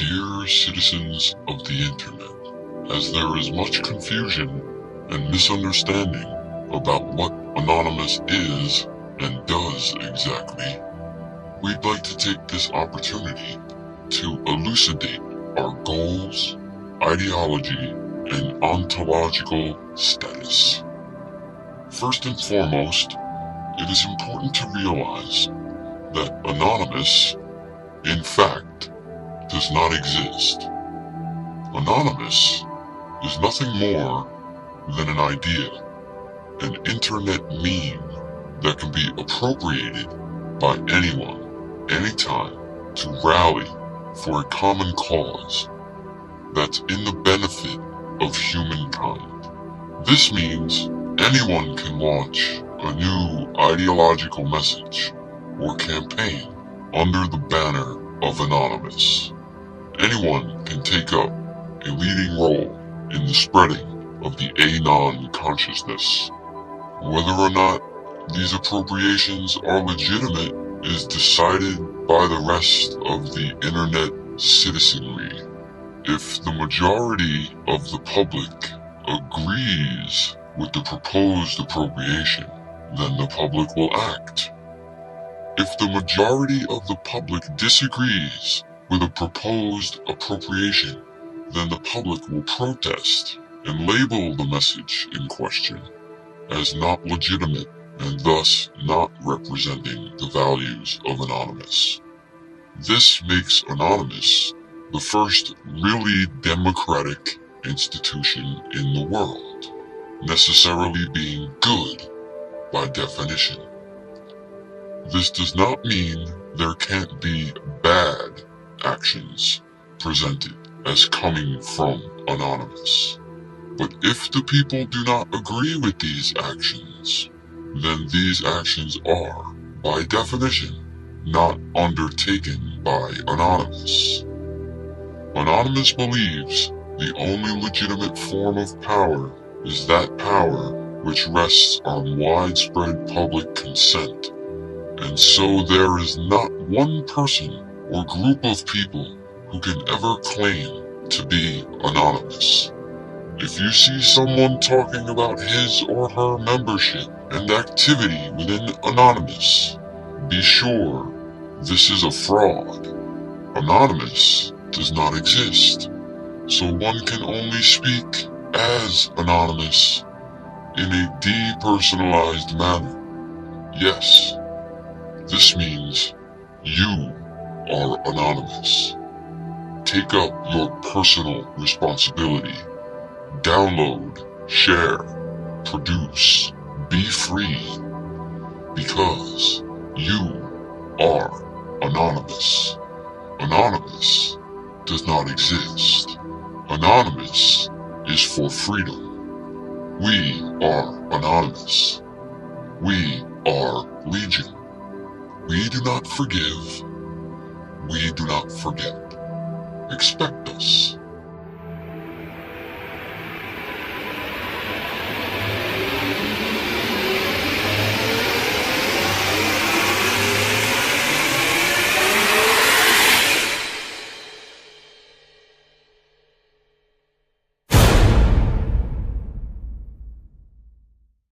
Dear citizens of the internet, as there is much confusion and misunderstanding about what Anonymous is and does exactly, we'd like to take this opportunity to elucidate our goals, ideology, and ontological status. First and foremost, it is important to realize that Anonymous, in fact, does not exist. Anonymous is nothing more than an idea, an internet meme that can be appropriated by anyone, anytime, to rally for a common cause that's in the benefit of humankind. This means anyone can launch a new ideological message or campaign under the banner of Anonymous. Anyone can take up a leading role in the spreading of the Anon consciousness. Whether or not these appropriations are legitimate is decided by the rest of the internet citizenry. If the majority of the public agrees with the proposed appropriation, then the public will act. If the majority of the public disagrees with a proposed appropriation, then the public will protest and label the message in question as not legitimate and thus not representing the values of Anonymous. This makes Anonymous the first really democratic institution in the world, necessarily being good by definition. This does not mean there can't be bad actions presented as coming from Anonymous. But if the people do not agree with these actions, then these actions are, by definition, not undertaken by Anonymous. Anonymous believes the only legitimate form of power is that power which rests on widespread public consent. And so there is not one person or group of people who can ever claim to be Anonymous. If you see someone talking about his or her membership and activity within Anonymous, be sure this is a fraud. Anonymous does not exist, so one can only speak as Anonymous in a depersonalized manner. Yes, this means you are Anonymous. Take up your personal responsibility. Download, share, produce, be free, because you are Anonymous. Anonymous does not exist. Anonymous is for freedom. We are Anonymous. We are Legion. We do not forgive. We do not forget. Expect us.